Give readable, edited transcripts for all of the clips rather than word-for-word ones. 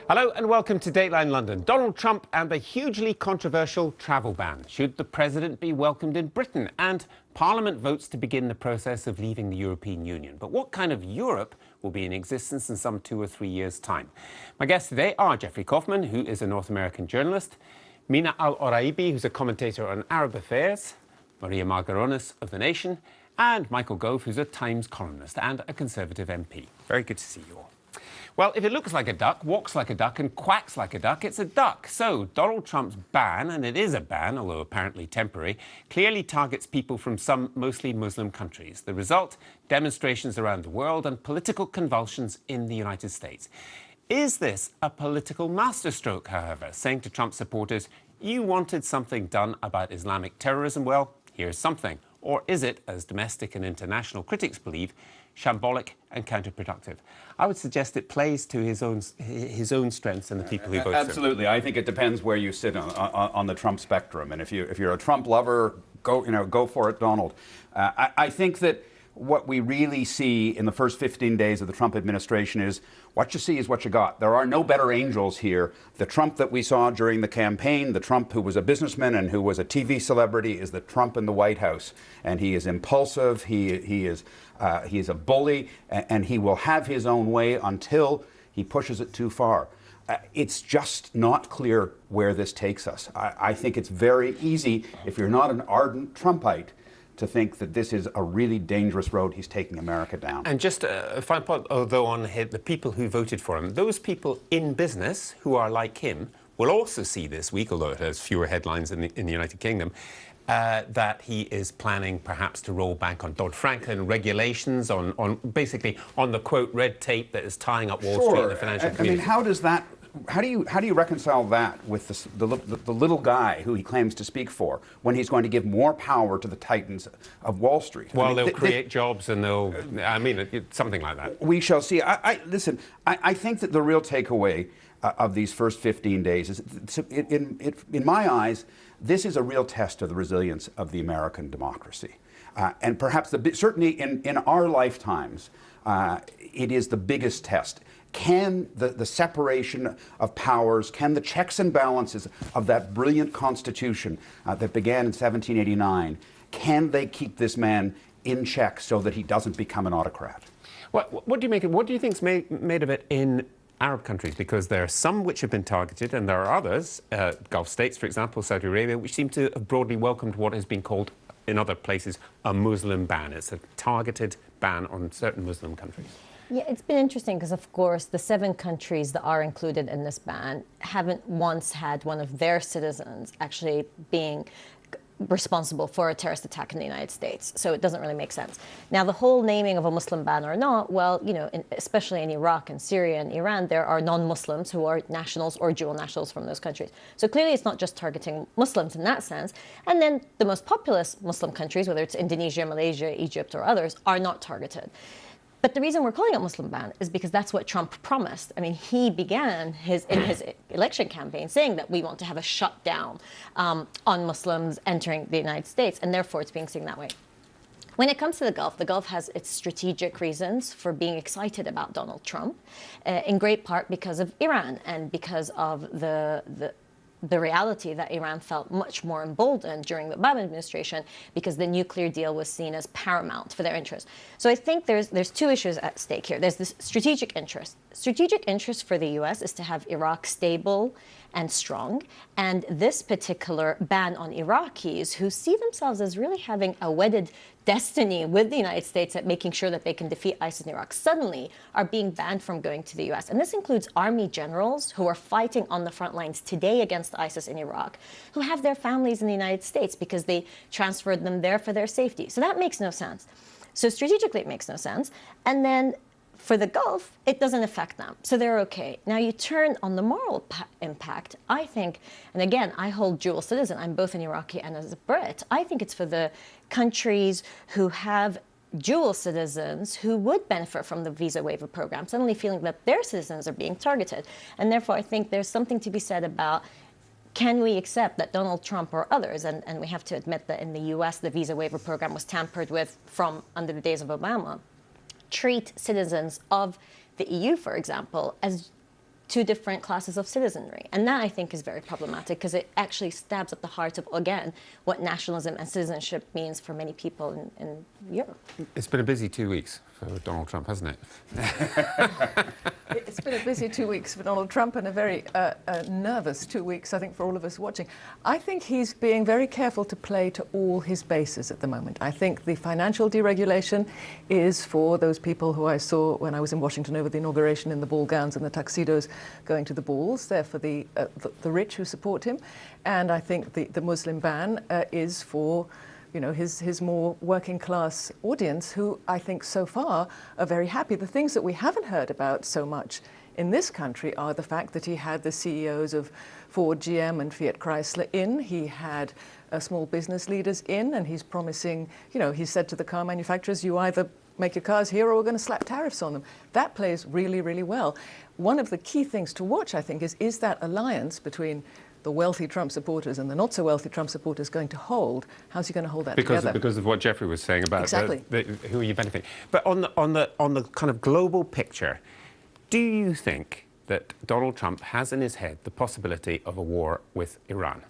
Hello and welcome to Dateline London. Donald Trump and the hugely controversial travel ban. Should the president be welcomed in Britain? And Parliament votes to begin the process of leaving the European Union. But what kind of Europe will be in existence in some 2 or 3 years' time? My guests today are Jeffrey Kaufman, who is a North American journalist, Mina Al-Oraibi, who's a commentator on Arab affairs, Maria Margaronis of The Nation, and Michael Gove, who's a Times columnist and a Conservative MP. Very good to see you all. Well, if it looks like a duck, walks like a duck and quacks like a duck, it's a duck. So Donald Trump's ban, and it is a ban, although apparently temporary, clearly targets people from some mostly Muslim countries. The result, demonstrations around the world and political convulsions in the United States. Is this a political masterstroke, however, saying to Trump supporters, you wanted something done about Islamic terrorism? Well, here's something. Or is it, as domestic and international critics believe, shambolic and counterproductive? I would suggest it plays to his own strengths and the people who vote. Absolutely, I think it depends where you sit on the Trump spectrum. And if you're a Trump lover, go for it, Donald. I think that what we really see in the first 15 days of the Trump administration is what you see is what you got. There are no better angels here. The Trump that we saw during the campaign, the Trump who was a businessman and who was a TV celebrity, is the Trump in the White House. And he is impulsive, he is a bully, and he will have his own way until he pushes it too far. It's just not clear where this takes us. I think it's very easy, if you're not an ardent Trumpite, to think that this is a really dangerous road he's taking America down. And just a final point, although on the people who voted for him, those people in business who are like him will also see this week, although it has fewer headlines in the United Kingdom, that he is planning perhaps to roll back on Dodd-Frank and regulations, on basically on the, quote, red tape that is tying up Wall Street and the financial community. I mean, how do you reconcile that with the little guy who he claims to speak for when he's going to give more power to the titans of Wall Street? Well, they'll create jobs and they'll, I mean, something like that. We shall see. Listen, I think that the real takeaway of these first 15 days is, in my eyes, this is a real test of the resilience of the American democracy. And perhaps, certainly in our lifetimes, it is the biggest test. Can the separation of powers, can the checks and balances of that brilliant Constitution that began in 1789, can they keep this man in check so that he doesn't become an autocrat? What do you make of, what do you think's made of it in Arab countries? Because there are some which have been targeted, and there are others, Gulf states, for example, Saudi Arabia, which seem to have broadly welcomed what has been called, in other places, a Muslim ban. It's a targeted ban on certain Muslim countries. Yeah, it's been interesting because, of course, the 7 countries that are included in this ban haven't once had one of their citizens actually being responsible for a terrorist attack in the United States. So it doesn't really make sense. Now, the whole naming of a Muslim ban or not, well, you know, especially in Iraq and Syria and Iran, there are non-Muslims who are nationals or dual nationals from those countries. So clearly it's not just targeting Muslims in that sense. And then the most populous Muslim countries, whether it's Indonesia, Malaysia, Egypt, or others, are not targeted. But the reason we're calling it Muslim ban is because that's what Trump promised. I mean, he began in his election campaign saying that we want to have a shutdown on Muslims entering the United States, and therefore it's being seen that way. When it comes to the Gulf has its strategic reasons for being excited about Donald Trump, in great part because of Iran and because of the reality that Iran felt much more emboldened during the Obama administration because the nuclear deal was seen as paramount for their interest. So I think there's 2 issues at stake here. There's this strategic interest. Strategic interest for the U.S. is to have Iraq stable and strong. And this particular ban on Iraqis who see themselves as really having a wedded destiny with the United States at making sure that they can defeat ISIS in Iraq suddenly are being banned from going to the U.S. And this includes army generals who are fighting on the front lines today against ISIS in Iraq, who have their families in the United States because they transferred them there for their safety. So that makes no sense. So strategically, it makes no sense. And then for the Gulf, it doesn't affect them, so they're okay. Now you turn on the moral impact, I think, and again, I hold dual citizen, I'm both an Iraqi and as a Brit, I think it's for the countries who have dual citizens who would benefit from the visa waiver program, suddenly feeling that their citizens are being targeted. And therefore, I think there's something to be said about, can we accept that Donald Trump or others, and we have to admit that in the US, the visa waiver program was tampered with from under the days of Obama, treat citizens of the EU, for example, as two different classes of citizenry. And that, I think, is very problematic because it actually stabs at the heart of, again, what nationalism and citizenship means for many people in Europe. It's been a busy 2 weeks for Donald Trump, hasn't it? It's been a busy 2 weeks for Donald Trump and a very nervous 2 weeks, I think, for all of us watching. I think he's being very careful to play to all his bases at the moment. I think the financial deregulation is for those people who I saw when I was in Washington over the inauguration in the ball gowns and the tuxedos going to the balls. They're for the rich who support him. And I think the Muslim ban is for his more working class audience who I think so far are very happy. The things that we haven't heard about so much in this country are the fact that he had the CEOs of Ford, GM and Fiat Chrysler in. He had small business leaders in, and he's promising, he said to the car manufacturers, you either make your cars here or we're going to slap tariffs on them. That plays really, really well. One of the key things to watch, I think, is that alliance between the wealthy Trump supporters and the not so wealthy Trump supporters going to hold? How's he going to hold that together? Because of what Jeffrey was saying about exactly. Who are you benefiting? But on the kind of global picture, do you think that Donald Trump has in his head the possibility of a war with Iran?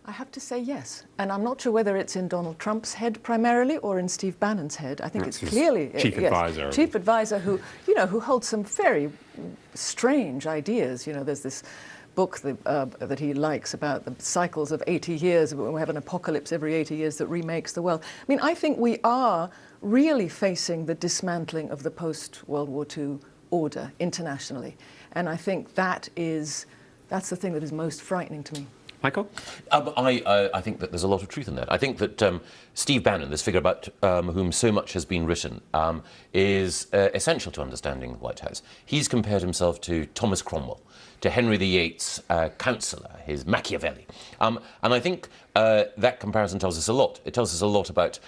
I have to say yes. And I'm not sure whether it's in Donald Trump's head primarily or in Steve Bannon's head. I think it's clearly chief advisor. Chief advisor who holds some very strange ideas. There's this book that he likes about the cycles of 80 years. We have an apocalypse every 80 years that remakes the world. I mean, I think we are really facing the dismantling of the post-World War II order internationally. And I think that's the thing that is most frightening to me. Michael? I think that there's a lot of truth in that. I think that Steve Bannon, this figure about whom so much has been written, is essential to understanding the White House. He's compared himself to Thomas Cromwell, to Henry VIII's counsellor, his Machiavelli. And I think that comparison tells us a lot. It tells us a lot about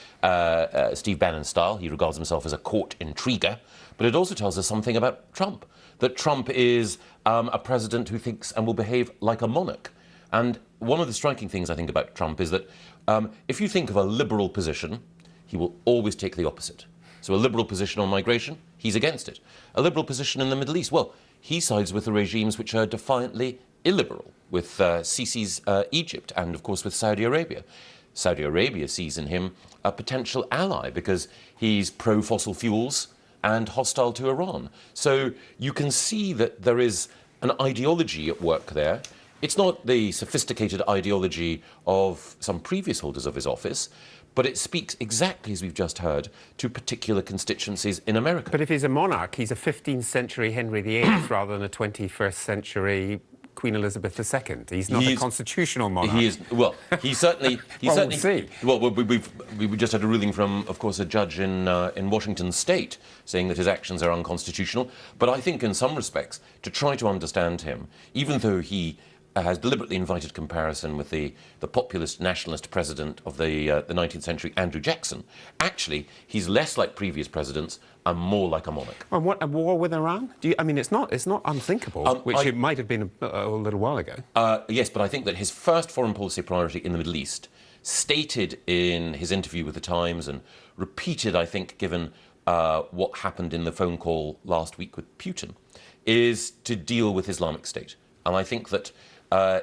Steve Bannon's style. He regards himself as a court intriguer. But it also tells us something about Trump, that Trump is a president who thinks and will behave like a monarch. And one of the striking things I think about Trump is that if you think of a liberal position, he will always take the opposite. So a liberal position on migration, he's against it. A liberal position in the Middle East, well, he sides with the regimes which are defiantly illiberal, with Sisi's Egypt and, of course, with Saudi Arabia. Saudi Arabia sees in him a potential ally because he's pro-fossil fuels and hostile to Iran. So you can see that there is an ideology at work there. It's not the sophisticated ideology of some previous holders of his office, but it speaks exactly, as we've just heard, to particular constituencies in America. But if he's a monarch, he's a 15th century Henry VIII rather than a 21st century Queen Elizabeth II. He's not a constitutional monarch. He is. Well, he certainly. We'll see. Well, we just had a ruling from, of course, a judge in Washington State saying that his actions are unconstitutional. But I think, in some respects, to try to understand him, even though he has deliberately invited comparison with the populist nationalist president of the 19th century, Andrew Jackson. Actually, he's less like previous presidents and more like a monarch. And what, a war with Iran? It's not unthinkable, it might have been a little while ago. Yes, but I think that his first foreign policy priority in the Middle East, stated in his interview with the Times and repeated, I think, given what happened in the phone call last week with Putin, is to deal with Islamic State. And I think that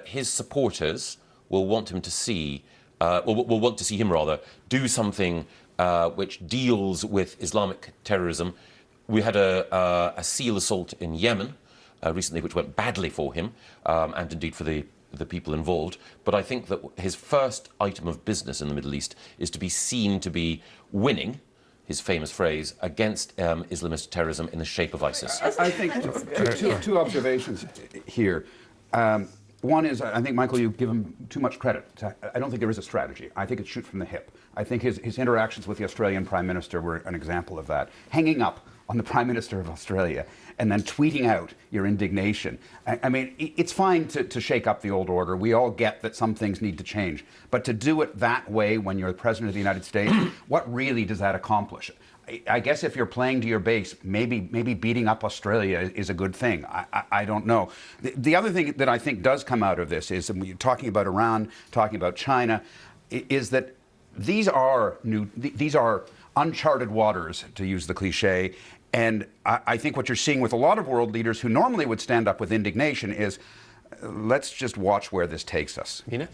his supporters will want him to see, will want to see him rather do something which deals with Islamic terrorism. We had a SEAL assault in Yemen recently, which went badly for him, and indeed for the people involved. But I think that his first item of business in the Middle East is to be seen to be winning, his famous phrase, against Islamist terrorism in the shape of ISIS. I think two observations here. One is, I think, Michael, you give him too much credit. I don't think there is a strategy. I think it's shoot from the hip. I think his interactions with the Australian Prime Minister were an example of that. Hanging up on the Prime Minister of Australia and then tweeting out your indignation. I mean, it's fine to shake up the old order. We all get that some things need to change. But to do it that way when you're the President of the United States, what really does that accomplish? I guess if you're playing to your base, maybe beating up Australia is a good thing. I don't know. The other thing that I think does come out of this is, and we're talking about Iran, talking about China, is that these are uncharted waters, to use the cliche, And I think what you're seeing with a lot of world leaders who normally would stand up with indignation is, let's just watch where this takes us. Mina?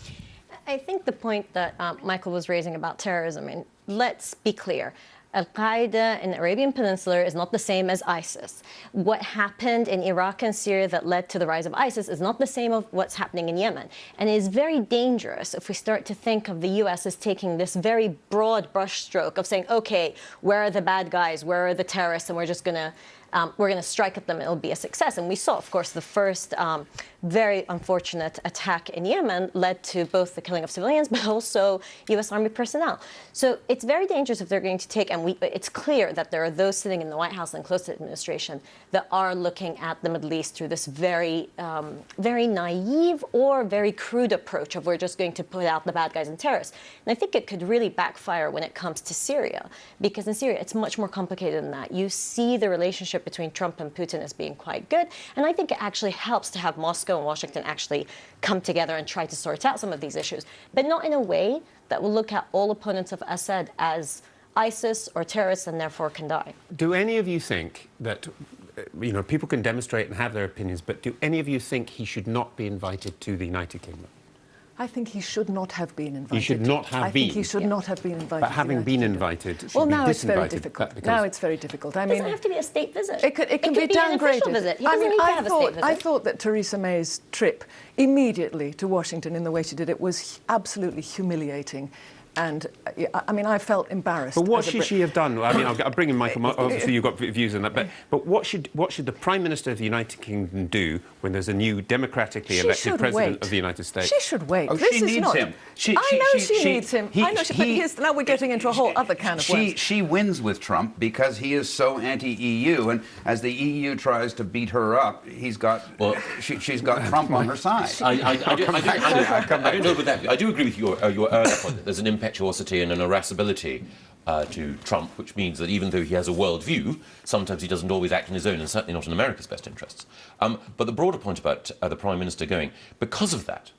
I think the point that Michael was raising about terrorism, and let's be clear, Al-Qaeda in the Arabian Peninsula is not the same as ISIS. What happened in Iraq and Syria that led to the rise of ISIS is not the same of what's happening in Yemen. And it is very dangerous if we start to think of the US as taking this very broad brushstroke of saying, okay, where are the bad guys, where are the terrorists, and we're going to strike at them, it'll be a success. And we saw, of course, the first very unfortunate attack in Yemen led to both the killing of civilians, but also U.S. Army personnel. So it's very dangerous if they're going to take, and it's clear that there are those sitting in the White House and close to the administration that are looking at the Middle East through this very, very naive or very crude approach of we're just going to put out the bad guys and terrorists. And I think it could really backfire when it comes to Syria, because in Syria, it's much more complicated than that. You see the relationship between Trump and Putin as being quite good. And I think it actually helps to have Moscow and Washington actually come together and try to sort out some of these issues, but not in a way that will look at all opponents of Assad as ISIS or terrorists and therefore can die. Do any of you think that, people can demonstrate and have their opinions, but do any of you think he should not be invited to the United Kingdom? I think he should not have been invited. He should not have I been. think he should not have been invited. But having been invited, should be now it's very disinvited. difficult. Now it's very difficult. I It mean, doesn't have to be a state visit. It can be an downgraded. official visit. He doesn't need to have a state visit. I thought that Theresa May's trip immediately to Washington in the way she did it was absolutely humiliating. And I mean, I felt embarrassed. But what should she have done? I mean, I'll bring in Michael. Obviously, you've got views on that. But what should the Prime Minister of the United Kingdom do when there's a new democratically elected President of the United States? She should wait. Oh, this she is needs not, him. I know she needs him. I know but now we're getting into a whole other can of worms. She wins with Trump because he is so anti-EU, and as the EU tries to beat her up, she's got Trump on her side. I do agree with your earlier point that there's an impetuosity and an irascibility to Trump, which means that even though he has a world view, sometimes he doesn't always act in his own, and certainly not in America's best interests. But the broader point about the Prime Minister going, because of that,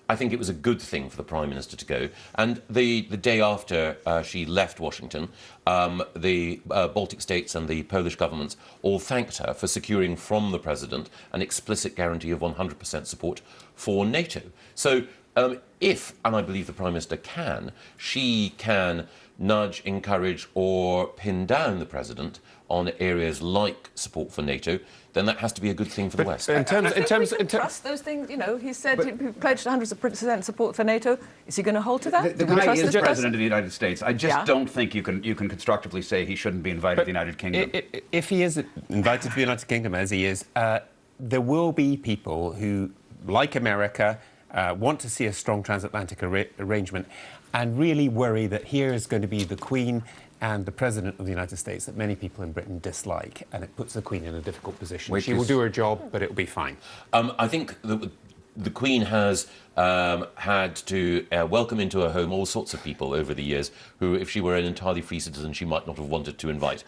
I think it was a good thing for the Prime Minister to go. And the day after she left Washington, the Baltic states and the Polish governments all thanked her for securing from the President an explicit guarantee of 100% support for NATO. So if, and I believe the Prime Minister can, she can nudge, encourage or pin down the President on areas like support for NATO, then that has to be a good thing for the West. In terms, trust those things, he said he pledged 100% support for NATO. Is he going to hold to that? The guy is President of the United States. I just don't think you can constructively say he shouldn't be invited to the United Kingdom. If he is invited to the United Kingdom, as he is, there will be people who, like America, want to see a strong transatlantic arrangement and really worry that here is going to be the Queen and the President of the United States that many people in Britain dislike, and it puts the Queen in a difficult position. She will do her job, but it will be fine. I think the Queen has had to welcome into her home all sorts of people over the years who, if she were an entirely free citizen, she might not have wanted to invite.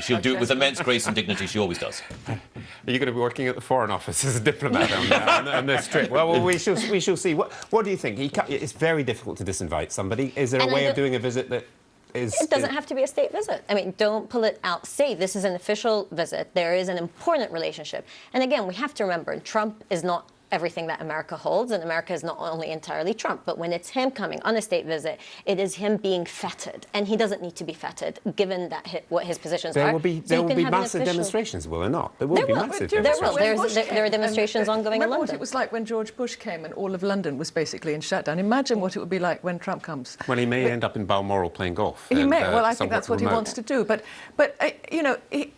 She'll do it with immense grace and dignity. She always does. Are you going to be working at the Foreign Office as a diplomat on this trip? Well, we shall see. What do you think? It's very difficult to disinvite somebody. Is there a way of doing a visit that is... It doesn't have to be a state visit. I mean, don't pull it out. Say this is an official visit. There is an important relationship. And again, we have to remember, Trump is not everything that America holds, and America is not only entirely Trump, but when it's him coming on a state visit, it is him being feted, and he doesn't need to be feted, given that what his positions are. There will be massive demonstrations, will there not? There will be massive demonstrations. There are demonstrations ongoing in London. What it was like when George Bush came and all of London was basically in shutdown. Imagine what it would be like when Trump comes. Well, he may end up in Balmoral playing golf. He may. Well, I think that's what he wants to do. But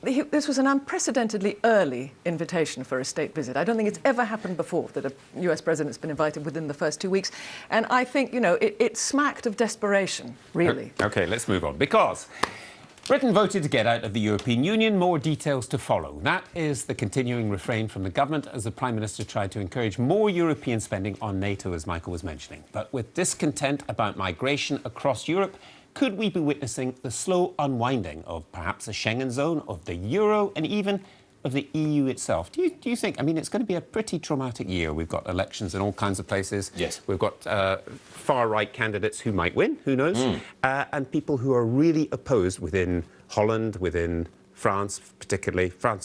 this was an unprecedentedly early invitation for a state visit. I don't think it's ever happened before that a US president's been invited within the first 2 weeks. And I think, it smacked of desperation, really. OK, let's move on. Because Britain voted to get out of the European Union. More details to follow. That is the continuing refrain from the government as the Prime Minister tried to encourage more European spending on NATO, as Michael was mentioning. But with discontent about migration across Europe, could we be witnessing the slow unwinding of perhaps a Schengen zone, of the euro, and even of the EU itself? Do you think, I mean, it's going to be a pretty traumatic year. We've got elections in all kinds of places. Yes. We've got far-right candidates who might win, who knows, and people who are really opposed within Holland, within France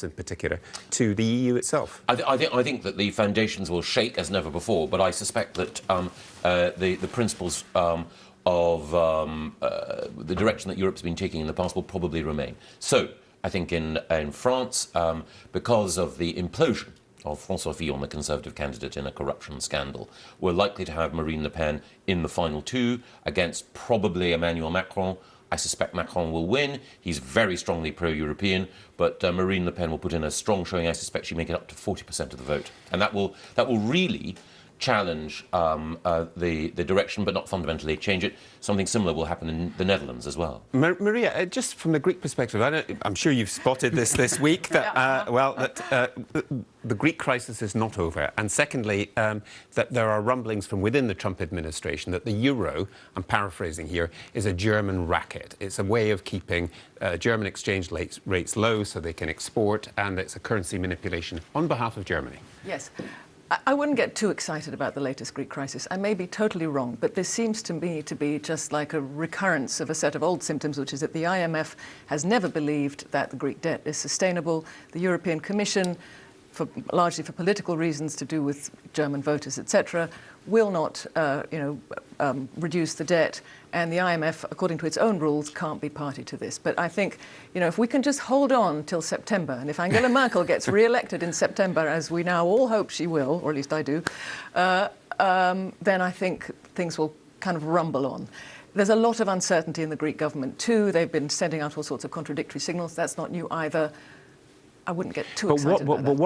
in particular, to the EU itself? I think that the foundations will shake as never before, but I suspect that the principles of the direction that Europe's been taking in the past will probably remain. So I think in France, because of the implosion of François Fillon, the Conservative candidate in a corruption scandal, we're likely to have Marine Le Pen in the final two against probably Emmanuel Macron. I suspect Macron will win. He's very strongly pro-European, but Marine Le Pen will put in a strong showing. I suspect she'll make it up to 40% of the vote, and that will really challenge the direction, but not fundamentally change it. Something similar will happen in the Netherlands as well. Maria, just from the Greek perspective, I'm sure you've spotted this week that the Greek crisis is not over, and secondly, that there are rumblings from within the Trump administration that the euro, I'm paraphrasing here, is a German racket. It's a way of keeping German exchange rates low so they can export, and it's a currency manipulation on behalf of Germany. Yes. I wouldn't get too excited about the latest Greek crisis. I may be totally wrong, but this seems to me to be just like a recurrence of a set of old symptoms, which is that the IMF has never believed that the Greek debt is sustainable. The European Commission, largely for political reasons to do with German voters, etc., will not reduce the debt, and the IMF, according to its own rules, can't be party to this. But I think, if we can just hold on till September, and if Angela Merkel gets re-elected in September, as we now all hope she will, or at least I do, then I think things will kind of rumble on. There's a lot of uncertainty in the Greek government too. They've been sending out all sorts of contradictory signals. That's not new either. I wouldn't get too excited about that. But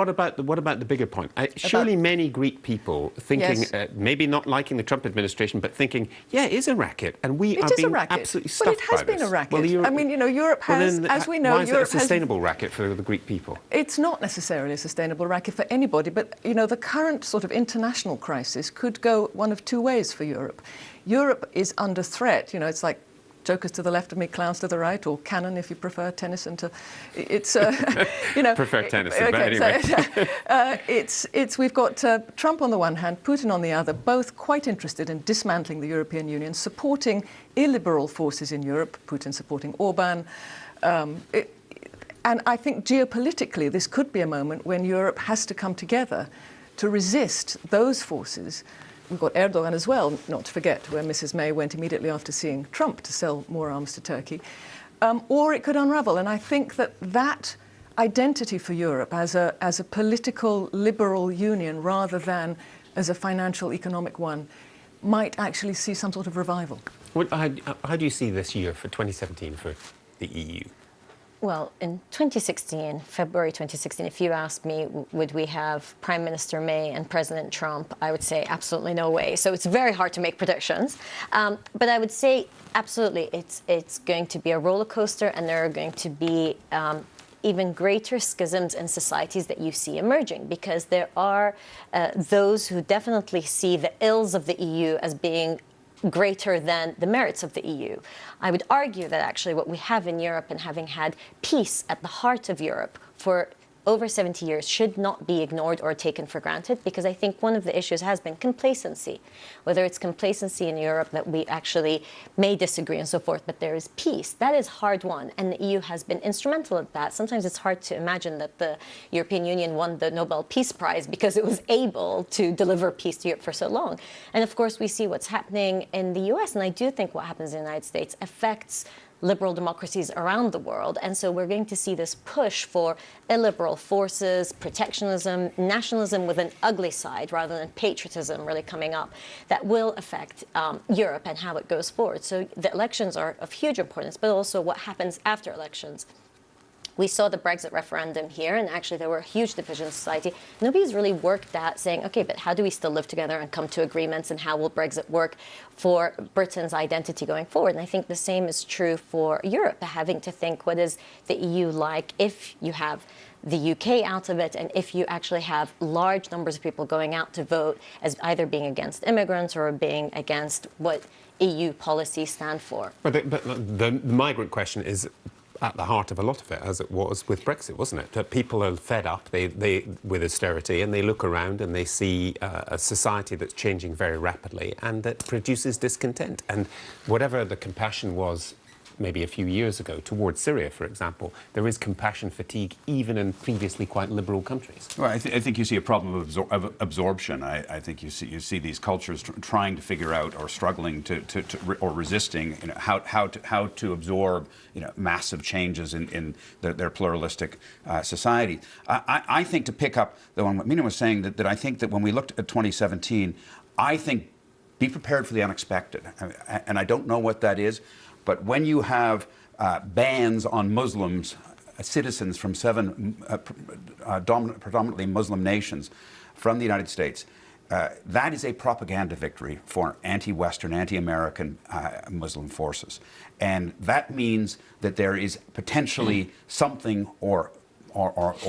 what about the bigger point? Surely many Greek people thinking, yes, maybe not liking the Trump administration, but thinking, yeah, it is a racket, and we are being absolutely stuffed by this. But it has been a racket. Well, I mean, Europe has, as we know, why is it a sustainable racket for the Greek people? It's not necessarily a sustainable racket for anybody, but, the current sort of international crisis could go one of two ways for Europe. Europe is under threat. It's like jokers to the left of me, clowns to the right, or Cannon if you prefer Tennyson to. It's prefer Tennyson, but anyway. We've got Trump on the one hand, Putin on the other, both quite interested in dismantling the European Union, supporting illiberal forces in Europe. Putin supporting Orban. And I think geopolitically, this could be a moment when Europe has to come together to resist those forces. We've got Erdogan as well, not to forget, where Mrs. May went immediately after seeing Trump to sell more arms to Turkey. Or it could unravel. And I think that identity for Europe as a political liberal union rather than as a financial economic one might actually see some sort of revival. How do you see this year for 2017 for the EU? Well, in 2016, February 2016, if you asked me, would we have Prime Minister May and President Trump, I would say absolutely no way. So it's very hard to make predictions. But I would say absolutely, it's going to be a roller coaster, and there are going to be even greater schisms in societies that you see emerging, because there are those who definitely see the ills of the EU as being greater than the merits of the EU. I would argue that actually what we have in Europe, and having had peace at the heart of Europe for over 70 years, should not be ignored or taken for granted, because I think one of the issues has been complacency. Whether it's complacency in Europe that we actually may disagree and so forth, but there is peace. That is hard won, and the EU has been instrumental at that. Sometimes it's hard to imagine that the European Union won the Nobel Peace Prize because it was able to deliver peace to Europe for so long. And of course, we see what's happening in the US, and I do think what happens in the United States affects liberal democracies around the world. And so we're going to see this push for illiberal forces, protectionism, nationalism with an ugly side rather than patriotism really coming up, that will affect Europe and how it goes forward. So the elections are of huge importance, but also what happens after elections. We saw the Brexit referendum here, and actually there were huge divisions in society. Nobody's really worked at saying, okay, but how do we still live together and come to agreements, and how will Brexit work for Britain's identity going forward? And I think the same is true for Europe, having to think, what is the EU like if you have the UK out of it, and if you actually have large numbers of people going out to vote as either being against immigrants or being against what EU policies stand for. But the migrant question is at the heart of a lot of it, as it was with Brexit, wasn't it? That people are fed up with austerity, and they look around and they see a society that's changing very rapidly, and that produces discontent. And whatever the compassion was maybe a few years ago towards Syria, for example. There is compassion fatigue even in previously quite liberal countries. Well, I think you see a problem of absorption. I think you see these cultures trying to figure out or struggling or resisting, how to absorb, massive changes in their pluralistic society. I think, to pick up the one what Mina was saying, that I think that when we looked at 2017, I think be prepared for the unexpected. And I don't know what that is, but when you have bans on Muslims, citizens from 7 predominantly Muslim nations from the United States, that is a propaganda victory for anti-Western, anti-American Muslim forces. And that means that there is potentially something or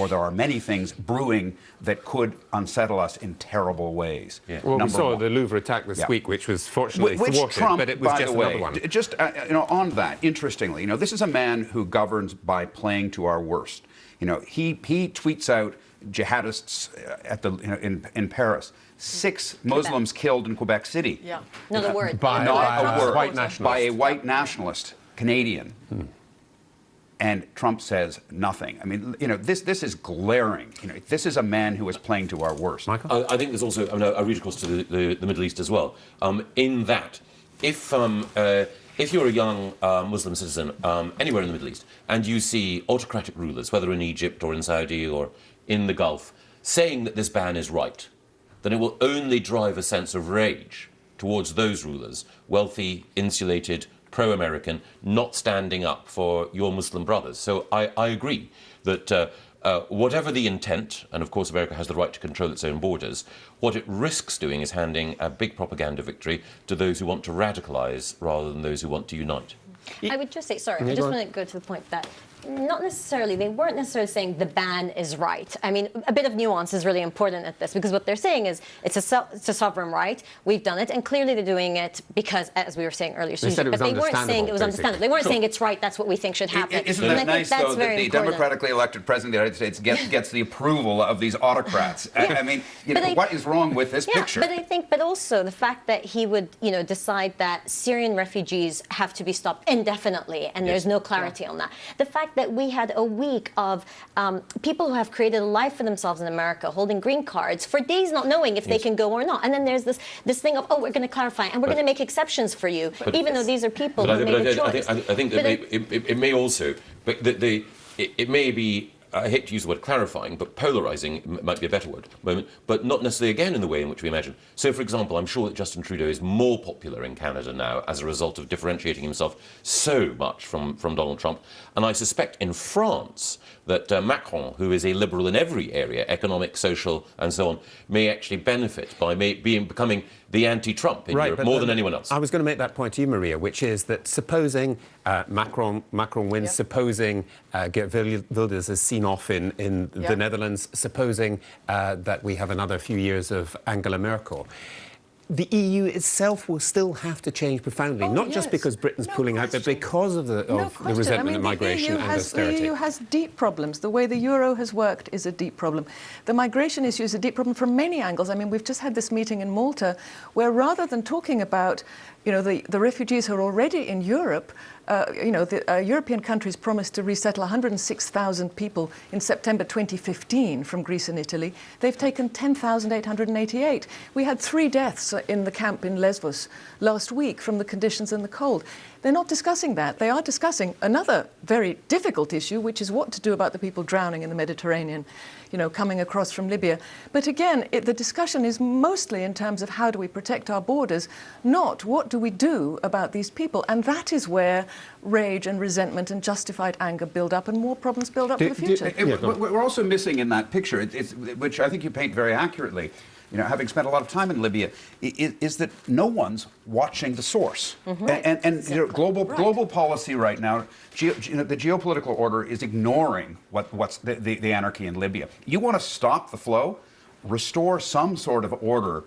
there are many things brewing that could unsettle us in terrible ways. Yeah. Well, we saw the Louvre attack this week, which was fortunately thwarted, Trump, but it was by just the way, another one. Just on that, interestingly, this is a man who governs by playing to our worst. He tweets out jihadists in Paris. 6 Muslims killed in Quebec City. Yeah, not a word. By a white nationalist Canadian. And Trump says nothing. I mean, this is glaring. This is a man who is playing to our worst. Michael? I think there's also, I read across to the Middle East as well. In that, if you're a young Muslim citizen anywhere in the Middle East, and you see autocratic rulers, whether in Egypt or in Saudi or in the Gulf, saying that this ban is right, then it will only drive a sense of rage towards those rulers, wealthy, insulated, pro-American, not standing up for your Muslim brothers. So I agree that whatever the intent, and of course America has the right to control its own borders, what it risks doing is handing a big propaganda victory to those who want to radicalize rather than those who want to unite. I would just say, sorry, I just want to go to the point that they weren't necessarily saying the ban is right. I mean, a bit of nuance is really important at this, because what they're saying is it's a sovereign right. We've done it, and clearly they're doing it because, as we were saying earlier, but they weren't saying it was understandable. They weren't saying it's right, that's what we think should happen. Isn't that nice, though, that the democratically elected president of the United States gets the approval of these autocrats? I mean, what is wrong with this picture? But also the fact that he would, decide that Syrian refugees have to be stopped indefinitely, and there's no clarity on that. The fact that we had a week of people who have created a life for themselves in America holding green cards for days not knowing if they can go or not. And then there's this thing of, we're going to clarify and we're going to make exceptions for you, even though these are people who made a choice. I think that it may also, but it may be, I hate to use the word clarifying, but polarising might be a better moment, but not necessarily again in the way in which we imagine. So, for example, I'm sure that Justin Trudeau is more popular in Canada now as a result of differentiating himself so much from Donald Trump. And I suspect in France that Macron, who is a liberal in every area, economic, social, and so on, may actually benefit by becoming the anti-Trump in Europe more than anyone else. I was going to make that point to you, Maria, which is that supposing Macron wins, supposing Geert Wilders is seen off in the Netherlands, supposing that we have another few years of Angela Merkel, the EU itself will still have to change profoundly, not just because Britain's pulling out, but because of the resentment of migration and austerity. The EU has deep problems. The way the euro has worked is a deep problem. The migration issue is a deep problem from many angles. I mean, we've just had this meeting in Malta where, rather than talking about the refugees who are already in Europe, the European countries promised to resettle 106,000 people in September 2015 from Greece and Italy. They've taken 10,888. We had 3 deaths in the camp in Lesbos last week from the conditions and the cold. They're not discussing that. They are discussing another very difficult issue, which is what to do about the people drowning in the Mediterranean, coming across from Libya. But again, the discussion is mostly in terms of how do we protect our borders, not what do we do about these people. And that is where rage and resentment and justified anger build up and more problems build up for the future. We're also missing in that picture, which I think you paint very accurately, having spent a lot of time in Libya, is that no one's watching the source. And global policy right now, the geopolitical order is ignoring what's the anarchy in Libya. You want to stop the flow, restore some sort of order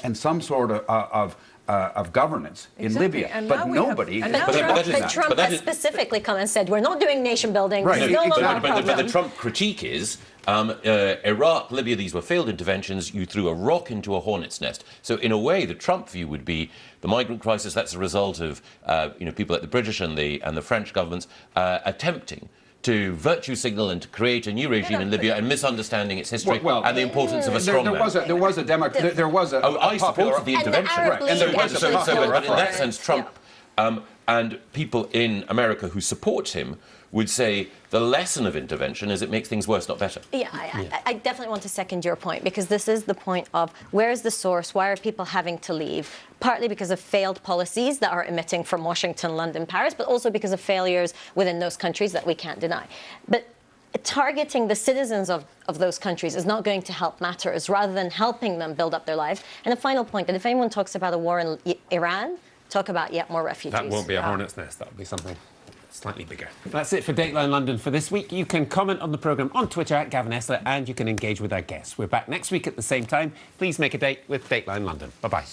and some sort of of governance in Libya. And but nobody. And now Trump has specifically come and said, we're not doing nation building. Right. This is no longer a But problem. the Trump critique is Iraq, Libya, these were failed interventions. You threw a rock into a hornet's nest. So in a way, the Trump view would be the migrant crisis, that's a result of people like the British and the French governments attempting to virtue signal and to create a new regime in Libya and misunderstanding its history and the importance of a strong man. There was a I supported the intervention. But in that sense, Trump and people in America who support him would say the lesson of intervention is it makes things worse, not better. Yeah, I definitely want to second your point, because this is the point of where is the source, why are people having to leave? Partly because of failed policies that are emitting from Washington, London, Paris, but also because of failures within those countries that we can't deny. But targeting the citizens of those countries is not going to help matters, rather than helping them build up their lives. And a final point, that if anyone talks about a war in Iran, talk about yet more refugees. That won't be a hornet's nest, that'll be something slightly bigger. That's it for Dateline London for this week. You can comment on the programme on Twitter at Gavin Esler, and you can engage with our guests. We're back next week at the same time. Please make a date with Dateline London. Bye-bye.